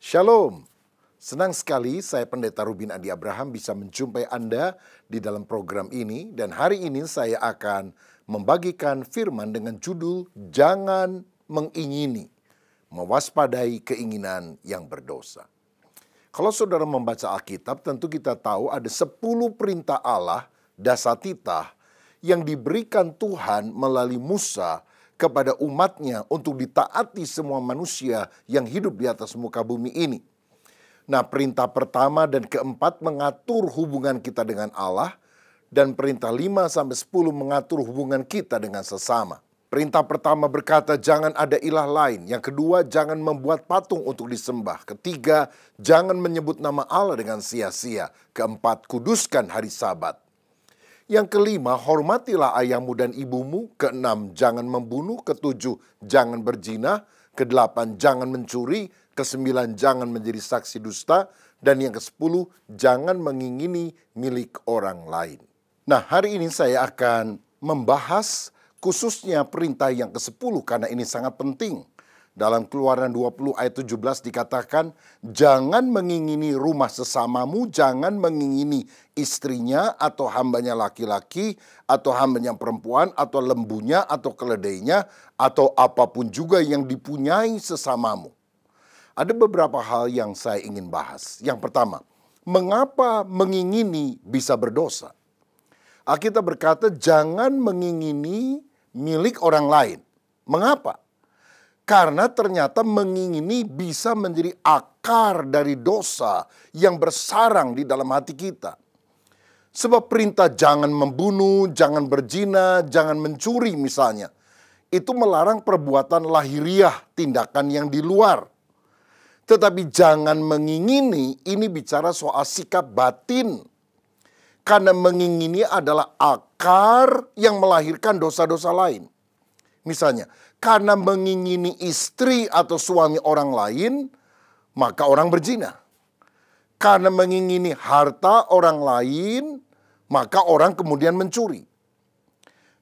Shalom, senang sekali saya Pendeta Rubin Adi Abraham bisa menjumpai Anda di dalam program ini. Dan hari ini saya akan membagikan firman dengan judul Jangan Mengingini, Mewaspadai Keinginan yang Berdosa. Kalau saudara membaca Alkitab, tentu kita tahu ada 10 perintah Allah, dasatitah, yang diberikan Tuhan melalui Musa kepada umatnya untuk ditaati semua manusia yang hidup di atas muka bumi ini. Nah, perintah pertama dan keempat mengatur hubungan kita dengan Allah, dan perintah 5-10 mengatur hubungan kita dengan sesama. Perintah pertama berkata, jangan ada ilah lain. Yang kedua, jangan membuat patung untuk disembah. Ketiga, jangan menyebut nama Allah dengan sia-sia. Keempat, kuduskan hari Sabat. Yang kelima, hormatilah ayahmu dan ibumu. Keenam, jangan membunuh. Ketujuh, jangan berzina. Kedelapan, jangan mencuri. Kesembilan, jangan menjadi saksi dusta. Dan yang kesepuluh, jangan mengingini milik orang lain. Nah, hari ini saya akan membahas khususnya perintah yang ke-10 karena ini sangat penting. Dalam Keluaran 20 ayat 17 dikatakan, jangan mengingini rumah sesamamu, jangan mengingini istrinya atau hambanya laki-laki, atau hambanya perempuan, atau lembunya, atau keledainya, atau apapun juga yang dipunyai sesamamu. Ada beberapa hal yang saya ingin bahas. Yang pertama, mengapa mengingini bisa berdosa? Alkitab berkata, jangan mengingini milik orang lain. Mengapa? Karena ternyata mengingini bisa menjadi akar dari dosa yang bersarang di dalam hati kita. Sebab perintah jangan membunuh, jangan berzina, jangan mencuri misalnya. Itu melarang perbuatan lahiriah, tindakan yang di luar. Tetapi jangan mengingini, ini bicara soal sikap batin. Karena mengingini adalah akar yang melahirkan dosa-dosa lain. Misalnya, karena mengingini istri atau suami orang lain, maka orang berzina. Karena mengingini harta orang lain, maka orang kemudian mencuri.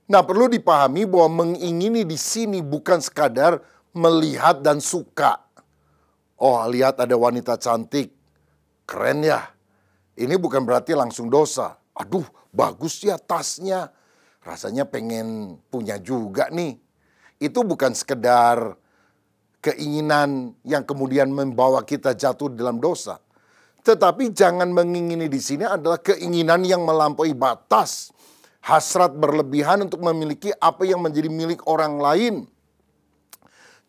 Nah, perlu dipahami bahwa mengingini di sini bukan sekadar melihat dan suka. Oh, lihat ada wanita cantik, keren ya. Ini bukan berarti langsung dosa. Aduh, bagus ya tasnya. Rasanya pengen punya juga nih. Itu bukan sekedar keinginan yang kemudian membawa kita jatuh dalam dosa. Tetapi jangan mengingini di sini adalah keinginan yang melampaui batas. Hasrat berlebihan untuk memiliki apa yang menjadi milik orang lain.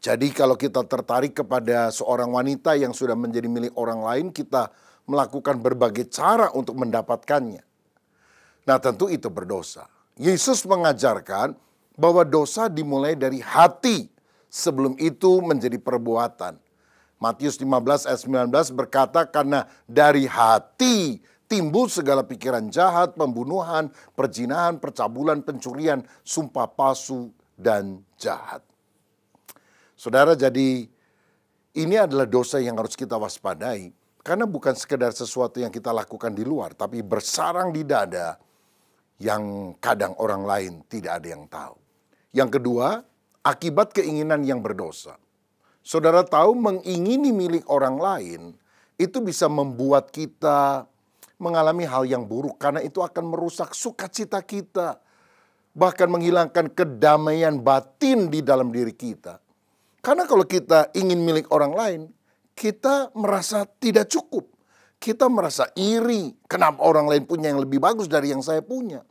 Jadi kalau kita tertarik kepada seorang wanita yang sudah menjadi milik orang lain, kita melakukan berbagai cara untuk mendapatkannya. Nah, tentu itu berdosa. Yesus mengajarkan bahwa dosa dimulai dari hati, sebelum itu menjadi perbuatan. Matius 15 ayat 19 berkata, karena dari hati timbul segala pikiran jahat, pembunuhan, perzinahan, percabulan, pencurian, sumpah palsu, dan jahat. Saudara, jadi ini adalah dosa yang harus kita waspadai, karena bukan sekedar sesuatu yang kita lakukan di luar, tapi bersarang di dada yang kadang orang lain tidak ada yang tahu. Yang kedua, akibat keinginan yang berdosa. Saudara tahu, mengingini milik orang lain itu bisa membuat kita mengalami hal yang buruk karena itu akan merusak sukacita kita, bahkan menghilangkan kedamaian batin di dalam diri kita. Karena kalau kita ingin milik orang lain, kita merasa tidak cukup. Kita merasa iri, kenapa orang lain punya yang lebih bagus dari yang saya punya.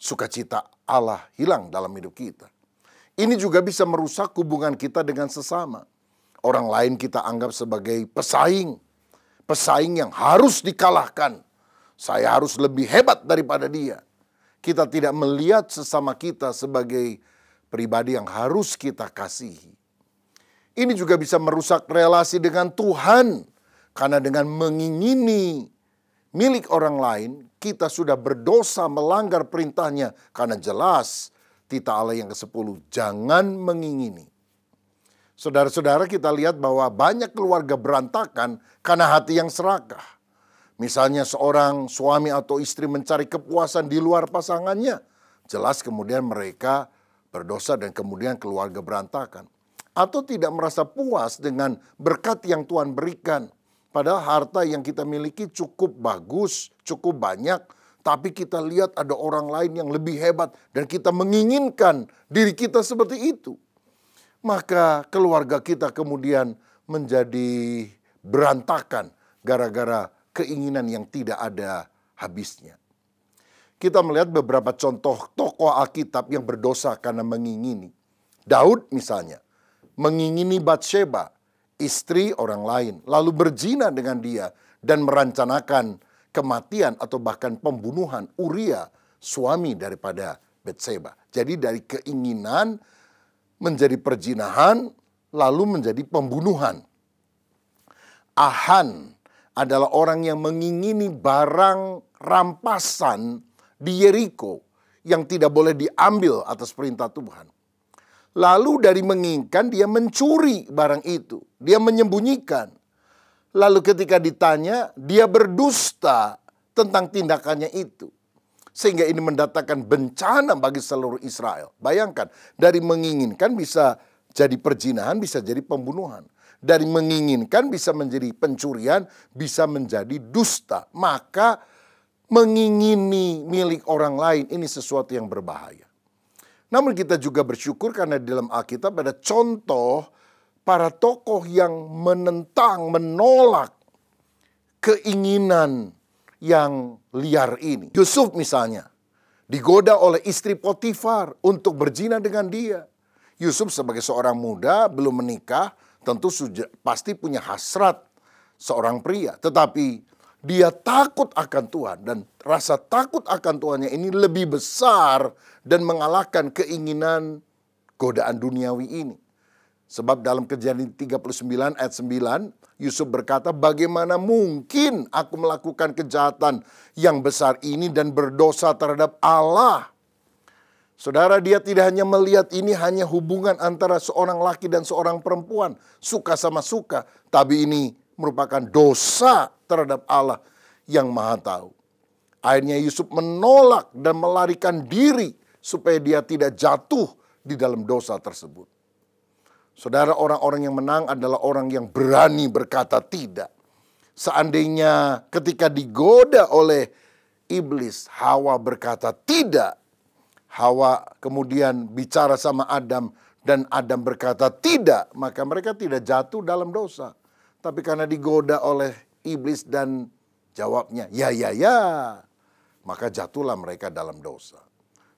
Sukacita Allah hilang dalam hidup kita. Ini juga bisa merusak hubungan kita dengan sesama. Orang lain kita anggap sebagai pesaing. Pesaing yang harus dikalahkan. Saya harus lebih hebat daripada dia. Kita tidak melihat sesama kita sebagai pribadi yang harus kita kasihi. Ini juga bisa merusak relasi dengan Tuhan. Karena dengan mengingini milik orang lain, kita sudah berdosa melanggar perintahnya. Karena jelas titah Allah yang ke-10, jangan mengingini. Saudara-saudara, kita lihat bahwa banyak keluarga berantakan karena hati yang serakah. Misalnya seorang suami atau istri mencari kepuasan di luar pasangannya. Jelas kemudian mereka berdosa dan kemudian keluarga berantakan. atau tidak merasa puas dengan berkat yang Tuhan berikan. Padahal harta yang kita miliki cukup bagus, cukup banyak, tapi kita lihat ada orang lain yang lebih hebat dan kita menginginkan diri kita seperti itu. Maka keluarga kita kemudian menjadi berantakan gara-gara keinginan yang tidak ada habisnya. Kita melihat beberapa contoh tokoh Alkitab yang berdosa karena mengingini. Daud misalnya, mengingini Batsheba, istri orang lain, lalu berzina dengan dia dan merencanakan kematian atau bahkan pembunuhan Uria, suami daripada Batsheba. Jadi dari keinginan menjadi perzinahan, lalu menjadi pembunuhan. Ahan adalah orang yang mengingini barang rampasan di Yeriko yang tidak boleh diambil atas perintah Tuhan. Lalu dari menginginkan dia mencuri barang itu. Dia menyembunyikan. Lalu ketika ditanya dia berdusta tentang tindakannya itu. Sehingga ini mendatangkan bencana bagi seluruh Israel. Bayangkan dari menginginkan bisa jadi perzinahan, bisa jadi pembunuhan. Dari menginginkan bisa menjadi pencurian, bisa menjadi dusta. Maka mengingini milik orang lain ini sesuatu yang berbahaya. Namun kita juga bersyukur karena di dalam Alkitab ada contoh para tokoh yang menentang, menolak keinginan yang liar ini. Yusuf misalnya digoda oleh istri Potifar untuk berzina dengan dia. Yusuf sebagai seorang muda belum menikah tentu pasti punya hasrat seorang pria. Tetapi dia takut akan Tuhan dan rasa takut akan Tuhannya ini lebih besar dan mengalahkan keinginan godaan duniawi ini. Sebab dalam Kejadian 39 ayat 9, Yusuf berkata, bagaimana mungkin aku melakukan kejahatan yang besar ini dan berdosa terhadap Allah. Saudara, dia tidak hanya melihat ini hanya hubungan antara seorang laki dan seorang perempuan. Suka sama suka, tapi ini merupakan dosa terhadap Allah yang Maha Tahu. Akhirnya Yusuf menolak dan melarikan diri supaya dia tidak jatuh di dalam dosa tersebut. Saudara, orang-orang yang menang adalah orang yang berani berkata tidak. Seandainya ketika digoda oleh iblis, Hawa berkata tidak. Hawa kemudian bicara sama Adam dan Adam berkata tidak, maka mereka tidak jatuh dalam dosa. Tapi karena digoda oleh iblis dan jawabnya, ya, maka jatuhlah mereka dalam dosa.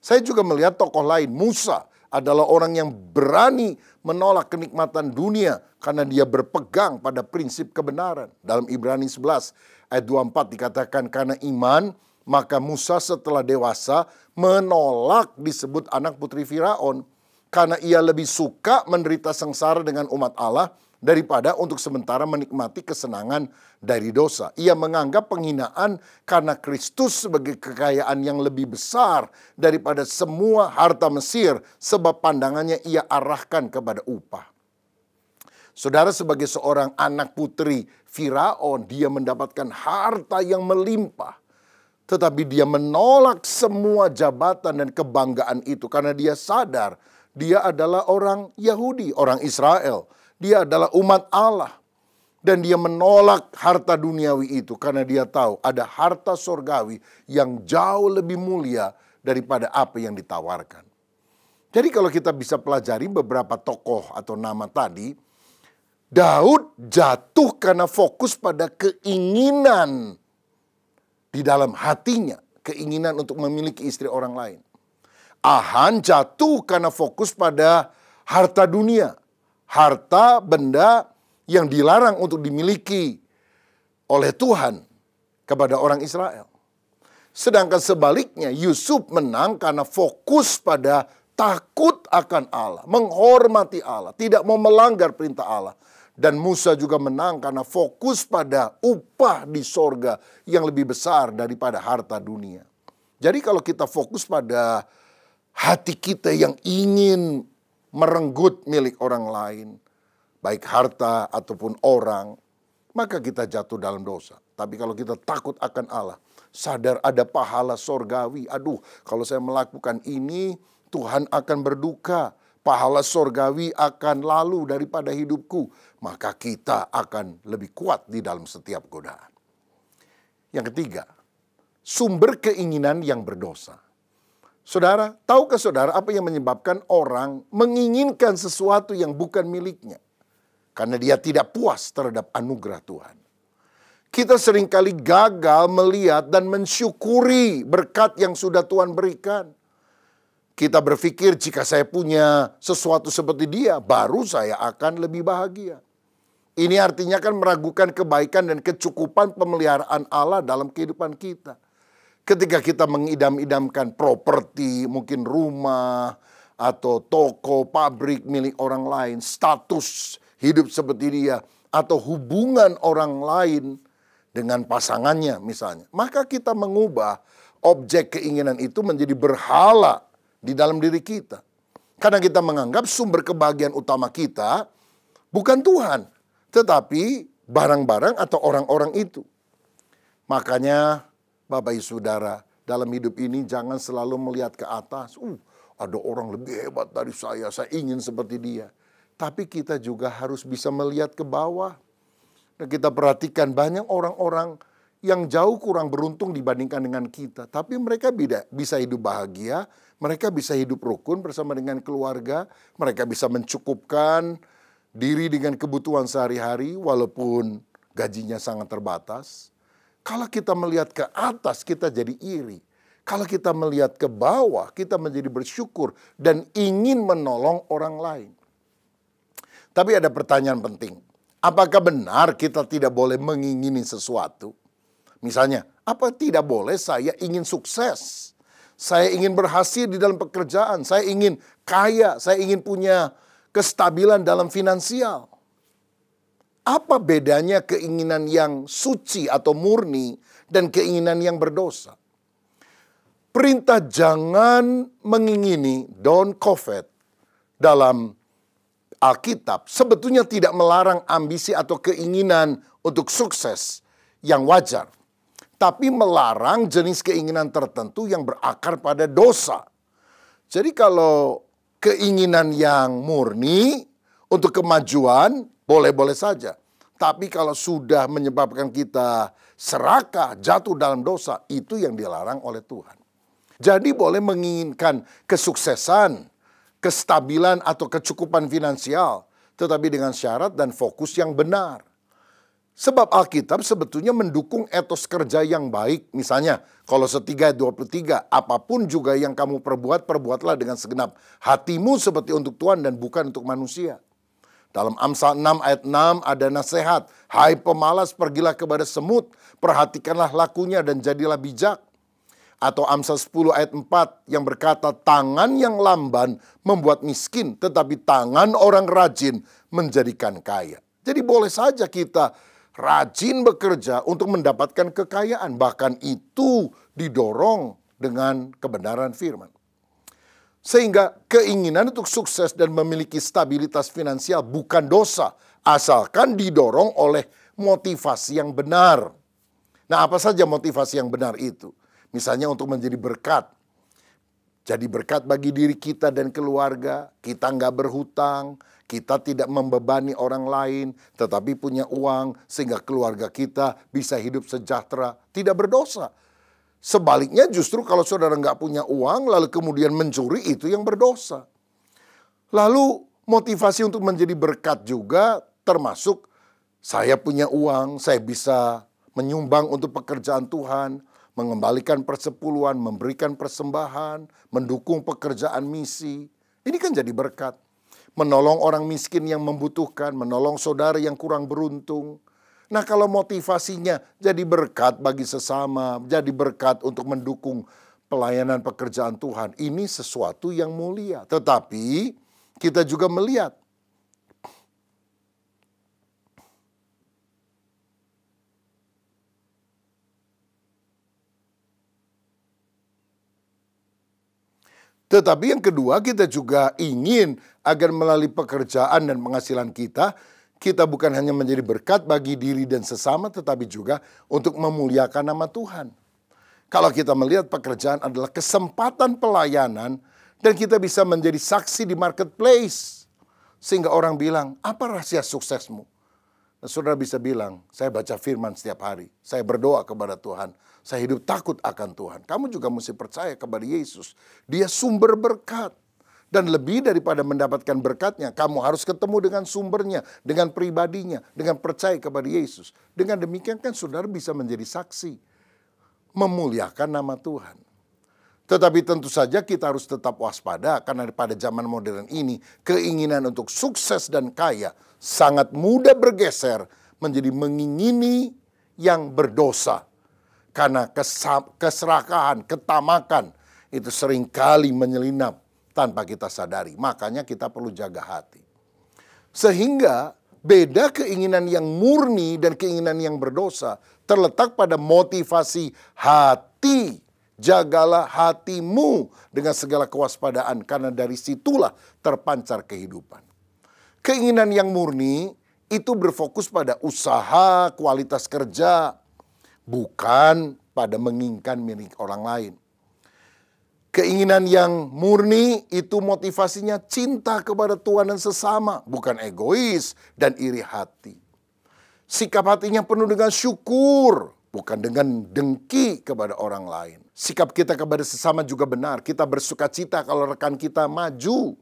Saya juga melihat tokoh lain, Musa adalah orang yang berani menolak kenikmatan dunia karena dia berpegang pada prinsip kebenaran. Dalam Ibrani 11 ayat 24 dikatakan, karena iman maka Musa setelah dewasa menolak disebut anak putri Firaun. Karena ia lebih suka menderita sengsara dengan umat Allah daripada untuk sementara menikmati kesenangan dari dosa. Ia menganggap penghinaan karena Kristus sebagai kekayaan yang lebih besar daripada semua harta Mesir, sebab pandangannya ia arahkan kepada upah. Saudara, sebagai seorang anak putri Firaun, dia mendapatkan harta yang melimpah. Tetapi dia menolak semua jabatan dan kebanggaan itu karena dia sadar dia adalah orang Yahudi, orang Israel. Dia adalah umat Allah. Dan dia menolak harta duniawi itu karena dia tahu ada harta surgawi yang jauh lebih mulia daripada apa yang ditawarkan. Jadi kalau kita bisa pelajari beberapa tokoh atau nama tadi, Daud jatuh karena fokus pada keinginan di dalam hatinya, keinginan untuk memiliki istri orang lain. Ahan jatuh karena fokus pada harta dunia. Harta benda yang dilarang untuk dimiliki oleh Tuhan kepada orang Israel. Sedangkan sebaliknya Yusuf menang karena fokus pada takut akan Allah, menghormati Allah, tidak mau melanggar perintah Allah. Dan Musa juga menang karena fokus pada upah di sorga yang lebih besar daripada harta dunia. Jadi kalau kita fokus pada hati kita yang ingin merenggut milik orang lain, baik harta ataupun orang, maka kita jatuh dalam dosa. Tapi kalau kita takut akan Allah, sadar ada pahala sorgawi. Aduh, kalau saya melakukan ini, Tuhan akan berduka. pahala sorgawi akan lalu daripada hidupku, maka kita akan lebih kuat di dalam setiap godaan. Yang ketiga, sumber keinginan yang berdosa. Saudara, tahukah saudara apa yang menyebabkan orang menginginkan sesuatu yang bukan miliknya? Karena dia tidak puas terhadap anugerah Tuhan. Kita seringkali gagal melihat dan mensyukuri berkat yang sudah Tuhan berikan. Kita berpikir jika saya punya sesuatu seperti dia, baru saya akan lebih bahagia. Ini artinya kan meragukan kebaikan dan kecukupan pemeliharaan Allah dalam kehidupan kita. Ketika kita mengidam-idamkan properti, mungkin rumah, atau toko, pabrik milik orang lain, status hidup seperti dia, atau hubungan orang lain dengan pasangannya misalnya. Maka kita mengubah objek keinginan itu menjadi berhala di dalam diri kita. Karena kita menganggap sumber kebahagiaan utama kita bukan Tuhan, tetapi barang-barang atau orang-orang itu. Makanya Bapak Ibu Saudara, dalam hidup ini jangan selalu melihat ke atas. Ada orang lebih hebat dari saya ingin seperti dia. Tapi kita juga harus bisa melihat ke bawah. Dan kita perhatikan banyak orang-orang yang jauh kurang beruntung dibandingkan dengan kita. Tapi mereka bisa hidup bahagia, mereka bisa hidup rukun bersama dengan keluarga, mereka bisa mencukupkan diri dengan kebutuhan sehari-hari walaupun gajinya sangat terbatas. Kalau kita melihat ke atas, kita jadi iri. Kalau kita melihat ke bawah, kita menjadi bersyukur dan ingin menolong orang lain. Tapi ada pertanyaan penting. Apakah benar kita tidak boleh mengingini sesuatu? Misalnya, apa tidak boleh saya ingin sukses? Saya ingin berhasil di dalam pekerjaan. Saya ingin kaya. Saya ingin punya kestabilan dalam finansial. Apa bedanya keinginan yang suci atau murni dan keinginan yang berdosa? Perintah jangan mengingini, don't covet, dalam Alkitab sebetulnya tidak melarang ambisi atau keinginan untuk sukses yang wajar. Tapi melarang jenis keinginan tertentu yang berakar pada dosa. Jadi kalau keinginan yang murni untuk kemajuan, boleh-boleh saja. Tapi kalau sudah menyebabkan kita serakah, jatuh dalam dosa, itu yang dilarang oleh Tuhan. Jadi boleh menginginkan kesuksesan, kestabilan atau kecukupan finansial, tetapi dengan syarat dan fokus yang benar. Sebab Alkitab sebetulnya mendukung etos kerja yang baik. Misalnya, Kolose 3:23, apapun juga yang kamu perbuat, perbuatlah dengan segenap hatimu seperti untuk Tuhan dan bukan untuk manusia. Dalam Amsal 6 ayat 6 ada nasihat, hai pemalas pergilah kepada semut, perhatikanlah lakunya dan jadilah bijak. Atau Amsal 10 ayat 4 yang berkata, tangan yang lamban membuat miskin, tetapi tangan orang rajin menjadikan kaya. Jadi boleh saja kita rajin bekerja untuk mendapatkan kekayaan. Bahkan itu didorong dengan kebenaran firman. Sehingga keinginan untuk sukses dan memiliki stabilitas finansial bukan dosa, asalkan didorong oleh motivasi yang benar. Nah, apa saja motivasi yang benar itu? Misalnya untuk menjadi berkat. Jadi berkat bagi diri kita dan keluarga. Kita nggak berhutang. Kita tidak membebani orang lain. Tetapi punya uang sehingga keluarga kita bisa hidup sejahtera. Tidak berdosa. Sebaliknya justru kalau saudara nggak punya uang lalu kemudian mencuri, itu yang berdosa. Lalu motivasi untuk menjadi berkat juga termasuk saya punya uang. Saya bisa menyumbang untuk pekerjaan Tuhan. Mengembalikan persepuluhan, memberikan persembahan, mendukung pekerjaan misi. Ini kan jadi berkat. Menolong orang miskin yang membutuhkan, menolong saudara yang kurang beruntung. Nah, kalau motivasinya jadi berkat bagi sesama, jadi berkat untuk mendukung pelayanan pekerjaan Tuhan, ini sesuatu yang mulia. Tetapi kita juga melihat Tetapi yang kedua, kita juga ingin agar melalui pekerjaan dan penghasilan kita, kita bukan hanya menjadi berkat bagi diri dan sesama, tetapi juga untuk memuliakan nama Tuhan. Kalau kita melihat pekerjaan adalah kesempatan pelayanan Dan kita bisa menjadi saksi di marketplace. Sehingga orang bilang, apa rahasia suksesmu? Dan saudara bisa bilang, saya baca firman setiap hari. Saya berdoa kepada Tuhan. Saya hidup takut akan Tuhan. Kamu juga mesti percaya kepada Yesus. Dia sumber berkat. Dan lebih daripada mendapatkan berkatnya, kamu harus ketemu dengan sumbernya, dengan pribadinya, dengan percaya kepada Yesus. Dengan demikian kan saudara bisa menjadi saksi. Memuliakan nama Tuhan. Tetapi tentu saja kita harus tetap waspada karena pada zaman modern ini keinginan untuk sukses dan kaya sangat mudah bergeser menjadi mengingini yang berdosa. Karena keserakahan, ketamakan itu seringkali menyelinap tanpa kita sadari. Makanya kita perlu jaga hati. Sehingga beda keinginan yang murni dan keinginan yang berdosa terletak pada motivasi hati. Jagalah hatimu dengan segala kewaspadaan, karena dari situlah terpancar kehidupan. Keinginan yang murni itu berfokus pada usaha, kualitas kerja, bukan pada menginginkan milik orang lain. Keinginan yang murni itu motivasinya cinta kepada Tuhan dan sesama, bukan egois dan iri hati. Sikap hatinya penuh dengan syukur, bukan dengan dengki kepada orang lain. Sikap kita kepada sesama juga benar. Kita bersuka cita kalau rekan kita maju.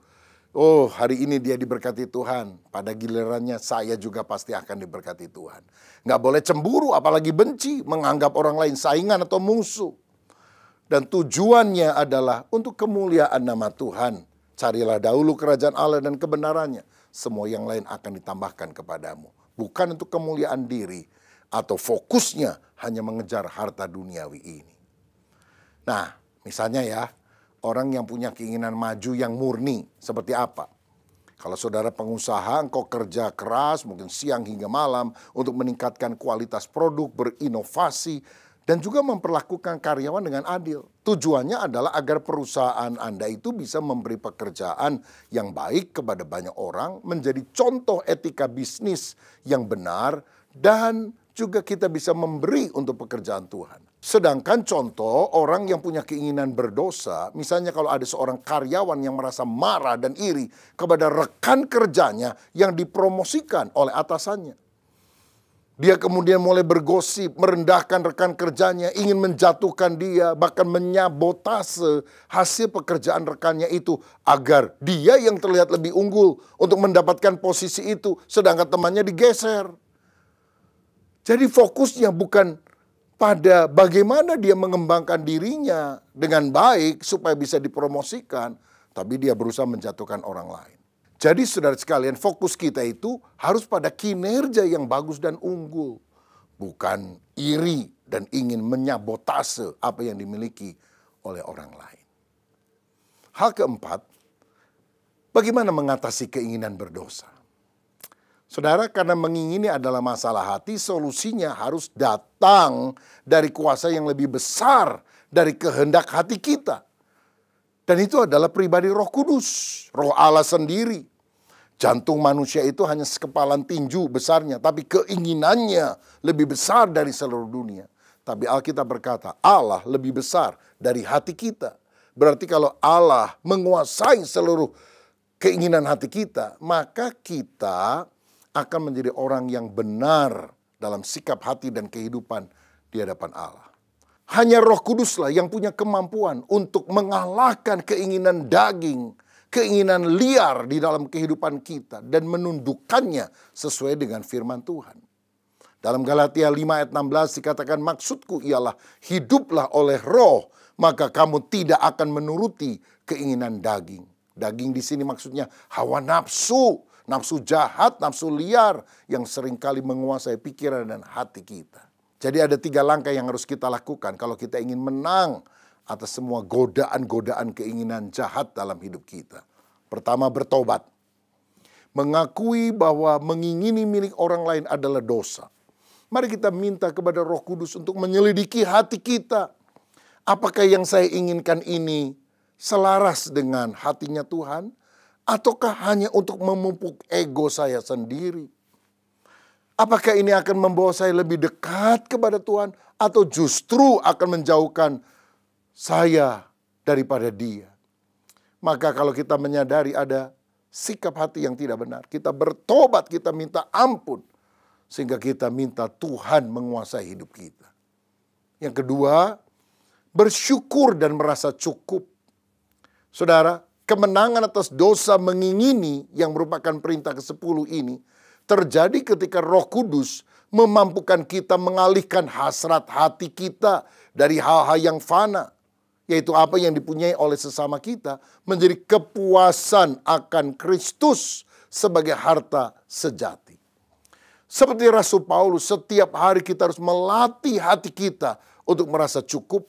Oh, hari ini dia diberkati Tuhan. Pada gilirannya saya juga pasti akan diberkati Tuhan. Nggak boleh cemburu, apalagi benci, menganggap orang lain saingan atau musuh. Dan tujuannya adalah untuk kemuliaan nama Tuhan. Carilah dahulu kerajaan Allah dan kebenarannya. Semua yang lain akan ditambahkan kepadamu. Bukan untuk kemuliaan diri atau fokusnya hanya mengejar harta duniawi ini. Nah, misalnya ya, orang yang punya keinginan maju yang murni seperti apa? Kalau saudara pengusaha, engkau kerja keras mungkin siang hingga malam untuk meningkatkan kualitas produk, berinovasi, dan juga memperlakukan karyawan dengan adil. Tujuannya adalah agar perusahaan Anda itu bisa memberi pekerjaan yang baik kepada banyak orang, menjadi contoh etika bisnis yang benar, dan juga kita bisa memberi untuk pekerjaan Tuhan. Sedangkan contoh orang yang punya keinginan berdosa, misalnya kalau ada seorang karyawan yang merasa marah dan iri kepada rekan kerjanya yang dipromosikan oleh atasannya. Dia kemudian mulai bergosip, merendahkan rekan kerjanya, ingin menjatuhkan dia, bahkan menyabotase hasil pekerjaan rekannya itu agar dia yang terlihat lebih unggul untuk mendapatkan posisi itu, sedangkan temannya digeser. Jadi fokusnya bukan pada bagaimana dia mengembangkan dirinya dengan baik supaya bisa dipromosikan, tapi dia berusaha menjatuhkan orang lain. Jadi saudara sekalian, fokus kita itu harus pada kinerja yang bagus dan unggul, bukan iri dan ingin menyabotase apa yang dimiliki oleh orang lain. Hal keempat, bagaimana mengatasi keinginan berdosa? Saudara, karena mengingini adalah masalah hati, solusinya harus datang dari kuasa yang lebih besar dari kehendak hati kita. Dan itu adalah pribadi Roh Kudus, Roh Allah sendiri. Jantung manusia itu hanya sekepalan tinju besarnya, tapi keinginannya lebih besar dari seluruh dunia. Tapi Alkitab berkata, Allah lebih besar dari hati kita. Berarti kalau Allah menguasai seluruh keinginan hati kita, maka kita akan menjadi orang yang benar dalam sikap hati dan kehidupan di hadapan Allah. Hanya Roh Kuduslah yang punya kemampuan untuk mengalahkan keinginan daging, keinginan liar di dalam kehidupan kita dan menundukkannya sesuai dengan firman Tuhan. Dalam Galatia 5 ayat 16 dikatakan, maksudku ialah hiduplah oleh roh, maka kamu tidak akan menuruti keinginan daging. Daging di sini maksudnya hawa nafsu. Nafsu jahat, nafsu liar yang seringkali menguasai pikiran dan hati kita. Jadi ada 3 langkah yang harus kita lakukan kalau kita ingin menang atas semua godaan-godaan keinginan jahat dalam hidup kita. Pertama, bertobat. Mengakui bahwa mengingini milik orang lain adalah dosa. Mari kita minta kepada Roh Kudus untuk menyelidiki hati kita. Apakah yang saya inginkan ini selaras dengan hatinya Tuhan? Ataukah hanya untuk memupuk ego saya sendiri? Apakah ini akan membawa saya lebih dekat kepada Tuhan? Atau justru akan menjauhkan saya daripada Dia? Maka kalau kita menyadari ada sikap hati yang tidak benar, kita bertobat, kita minta ampun. Sehingga kita minta Tuhan menguasai hidup kita. Yang kedua, bersyukur dan merasa cukup. Saudara, kemenangan atas dosa mengingini yang merupakan perintah ke-10 ini terjadi ketika Roh Kudus memampukan kita mengalihkan hasrat hati kita dari hal-hal yang fana, yaitu apa yang dipunyai oleh sesama kita, menjadi kepuasan akan Kristus sebagai harta sejati. Seperti Rasul Paulus, setiap hari kita harus melatih hati kita untuk merasa cukup.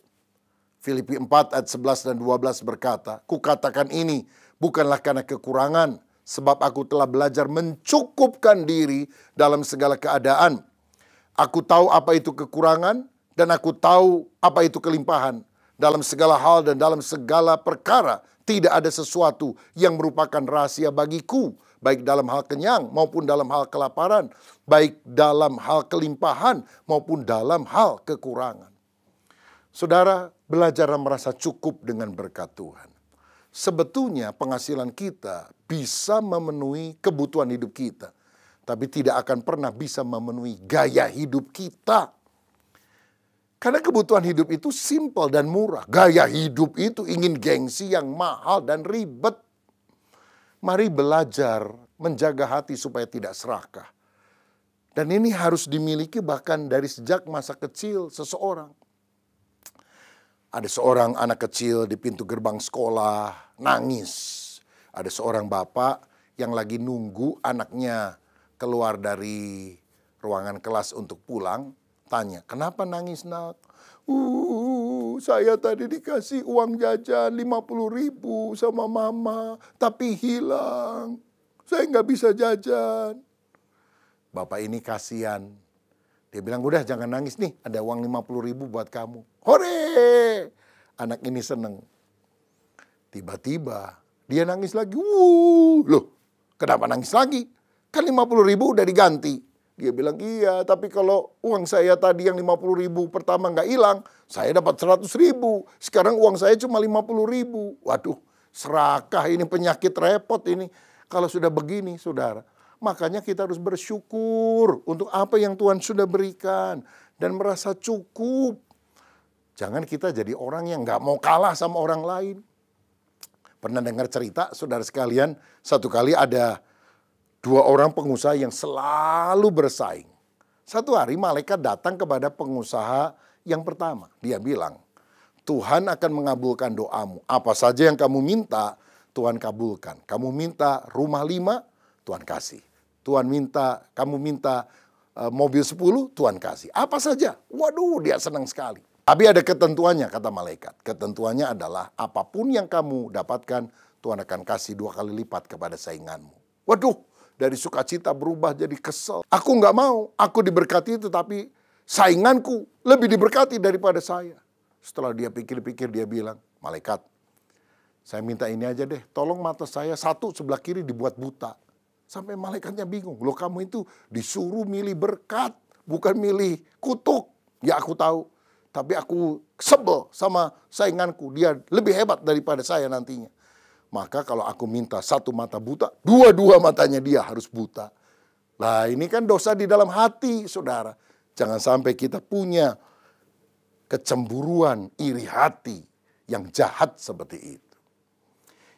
Filipi 4 ayat 11 dan 12 berkata, "Kukatakan ini bukanlah karena kekurangan, sebab aku telah belajar mencukupkan diri dalam segala keadaan. Aku tahu apa itu kekurangan dan aku tahu apa itu kelimpahan. Dalam segala hal dan dalam segala perkara tidak ada sesuatu yang merupakan rahasia bagiku, baik dalam hal kenyang maupun dalam hal kelaparan, baik dalam hal kelimpahan maupun dalam hal kekurangan." Saudara, belajar merasa cukup dengan berkat Tuhan. Sebetulnya penghasilan kita bisa memenuhi kebutuhan hidup kita, tapi tidak akan pernah bisa memenuhi gaya hidup kita. Karena kebutuhan hidup itu simpel dan murah. Gaya hidup itu ingin gengsi yang mahal dan ribet. Mari belajar menjaga hati supaya tidak serakah. Dan ini harus dimiliki bahkan dari sejak masa kecil seseorang. Ada seorang anak kecil di pintu gerbang sekolah nangis. Ada seorang bapak yang lagi nunggu anaknya keluar dari ruangan kelas untuk pulang. Tanya, "Kenapa nangis, nak?" Saya tadi dikasih uang jajan 50.000 sama mama, tapi hilang. Saya nggak bisa jajan." Bapak ini kasihan. Dia bilang, "Udah jangan nangis nih, ada uang 50.000 buat kamu." Hore! Anak ini seneng. Tiba-tiba dia nangis lagi. Loh, kenapa nangis lagi? Kan 50.000 udah diganti. Dia bilang, "Iya, tapi kalau uang saya tadi yang 50.000 pertama nggak hilang, saya dapat 100.000. Sekarang uang saya cuma 50.000. Waduh, serakah ini, penyakit repot ini. Kalau sudah begini, saudara. Makanya kita harus bersyukur untuk apa yang Tuhan sudah berikan. Dan merasa cukup. Jangan kita jadi orang yang nggak mau kalah sama orang lain. Pernah dengar cerita, saudara sekalian, satu kali ada 2 orang pengusaha yang selalu bersaing. Satu hari malaikat datang kepada pengusaha yang pertama. Dia bilang, "Tuhan akan mengabulkan doamu. Apa saja yang kamu minta, Tuhan kabulkan. Kamu minta rumah 5, Tuhan kasih. Kamu minta mobil 10, Tuhan kasih. Apa saja." Waduh, dia senang sekali. Tapi ada ketentuannya, kata malaikat. Ketentuannya adalah apapun yang kamu dapatkan, Tuhan akan kasih 2 kali lipat kepada sainganmu. Waduh, dari sukacita berubah jadi kesel. Aku nggak mau, aku diberkati itu, tapi sainganku lebih diberkati daripada saya. Setelah dia pikir-pikir, dia bilang, "Malaikat, saya minta ini aja deh, tolong mata saya satu sebelah kiri dibuat buta." Sampai malaikatnya bingung. "Loh, kamu itu disuruh milih berkat, bukan milih kutuk." Ya aku tahu, tapi aku sebel sama sainganku. Dia lebih hebat daripada saya nantinya. Maka kalau aku minta satu mata buta, dua-dua matanya dia harus buta. Nah, ini kan dosa di dalam hati, saudara. Jangan sampai kita punya kecemburuan, iri hati yang jahat seperti itu.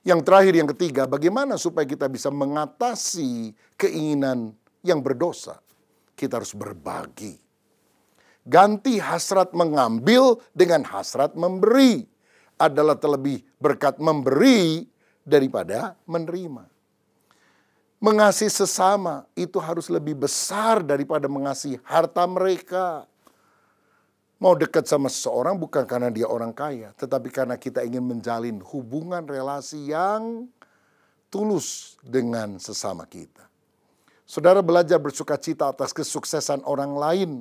Yang terakhir, yang ketiga, bagaimana supaya kita bisa mengatasi keinginan yang berdosa? Kita harus berbagi. Ganti hasrat mengambil dengan hasrat memberi. Adalah terlebih berkat memberi daripada menerima. Mengasihi sesama itu harus lebih besar daripada mengasihi harta mereka. Mau dekat sama seseorang bukan karena dia orang kaya, tetapi karena kita ingin menjalin hubungan relasi yang tulus dengan sesama kita. Saudara belajar bersukacita atas kesuksesan orang lain.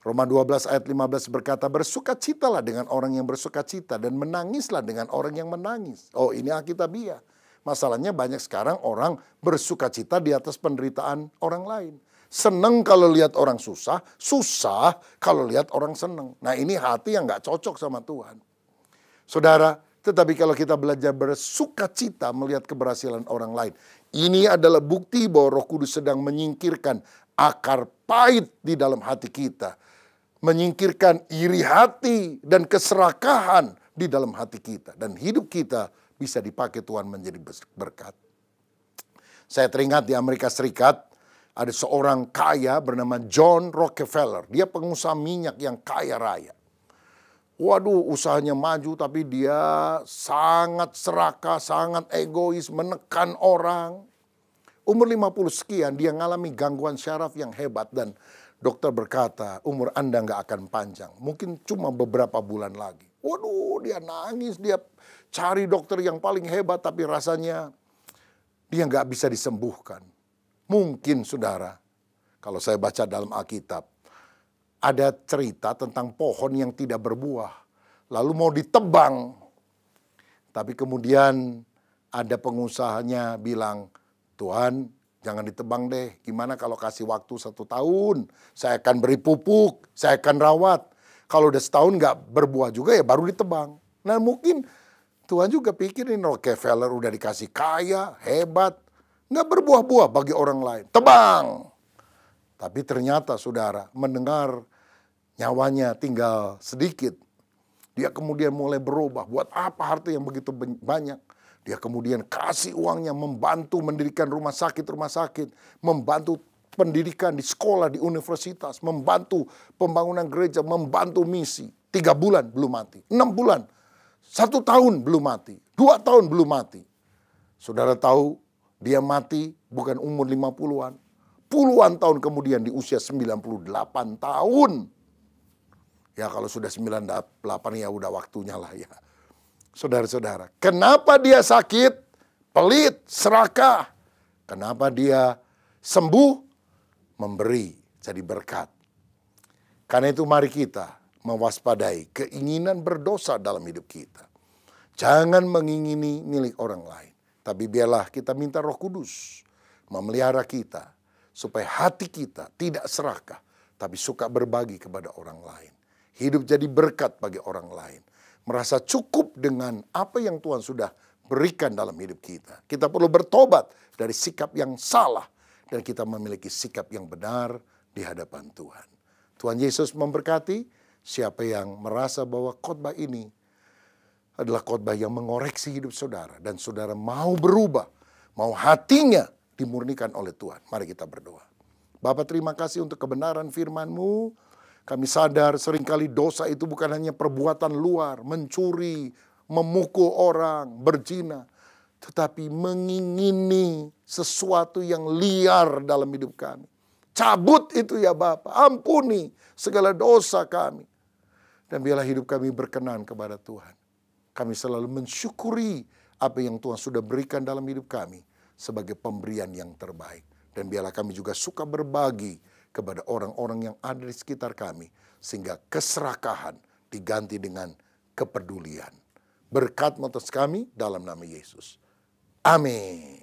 Roma 12 ayat 15 berkata, "Bersukacitalah dengan orang yang bersukacita dan menangislah dengan orang yang menangis." Oh, ini Alkitabiah. Masalahnya banyak sekarang orang bersukacita di atas penderitaan orang lain. Seneng kalau lihat orang susah, susah kalau lihat orang seneng. Nah, ini hati yang gak cocok sama Tuhan. Saudara, Tetapi kalau kita belajar bersukacita melihat keberhasilan orang lain, ini adalah bukti bahwa Roh Kudus sedang menyingkirkan akar pahit di dalam hati kita. Menyingkirkan iri hati dan keserakahan di dalam hati kita. Dan hidup kita bisa dipakai Tuhan menjadi berkat. Saya teringat di Amerika Serikat, ada seorang kaya bernama John Rockefeller. Dia pengusaha minyak yang kaya raya. Waduh, usahanya maju tapi dia sangat serakah, sangat egois, menekan orang. Umur 50 sekian dia mengalami gangguan syaraf yang hebat dan dokter berkata, umur Anda nggak akan panjang. Mungkin cuma beberapa bulan lagi. Waduh, dia nangis, dia cari dokter yang paling hebat tapi rasanya dia nggak bisa disembuhkan. Mungkin saudara, kalau saya baca dalam Alkitab, ada cerita tentang pohon yang tidak berbuah. Lalu mau ditebang. Tapi kemudian ada pengusahanya bilang, Tuhan jangan ditebang deh. Gimana kalau kasih waktu 1 tahun? Saya akan beri pupuk, saya akan rawat. Kalau udah setahun nggak berbuah juga ya baru ditebang. Nah mungkin Tuhan juga pikirin Rockefeller udah dikasih kaya, hebat. Nggak berbuah-buah bagi orang lain. Tebang! Tapi ternyata saudara mendengar nyawanya tinggal sedikit. Dia kemudian mulai berubah. Buat apa harta yang begitu banyak? Dia kemudian kasih uangnya membantu mendirikan rumah sakit. Membantu pendidikan di sekolah, di universitas. Membantu pembangunan gereja, membantu misi. 3 bulan belum mati. 6 bulan. 1 tahun belum mati. 2 tahun belum mati. Saudara tahu dia mati bukan umur 50-an. Puluhan tahun kemudian di usia 98 tahun. Ya kalau sudah 98 ya udah waktunya lah ya. Saudara-saudara, kenapa dia sakit, pelit, serakah? Kenapa dia sembuh? Memberi jadi berkat. Karena itu mari kita mewaspadai keinginan berdosa dalam hidup kita. Jangan mengingini milik orang lain. Tapi biarlah kita minta Roh Kudus memelihara kita. Supaya hati kita tidak serakah, tapi suka berbagi kepada orang lain. Hidup jadi berkat bagi orang lain. Merasa cukup dengan apa yang Tuhan sudah berikan dalam hidup kita. Kita perlu bertobat dari sikap yang salah. Dan kita memiliki sikap yang benar di hadapan Tuhan. Tuhan Yesus memberkati siapa yang merasa bahwa khotbah ini adalah khotbah yang mengoreksi hidup saudara. Dan saudara mau berubah, mau hatinya dimurnikan oleh Tuhan. Mari kita berdoa. Bapa, terima kasih untuk kebenaran firman-Mu. Kami sadar seringkali dosa itu bukan hanya perbuatan luar, mencuri, memukul orang, berzina. Tetapi mengingini sesuatu yang liar dalam hidup kami. Cabut itu ya Bapa, ampuni segala dosa kami. Dan biarlah hidup kami berkenan kepada Tuhan. Kami selalu mensyukuri apa yang Tuhan sudah berikan dalam hidup kami sebagai pemberian yang terbaik. Dan biarlah kami juga suka berbagi kepada orang-orang yang ada di sekitar kami. Sehingga keserakahan diganti dengan kepedulian. Berkat atas kami dalam nama Yesus. Amin.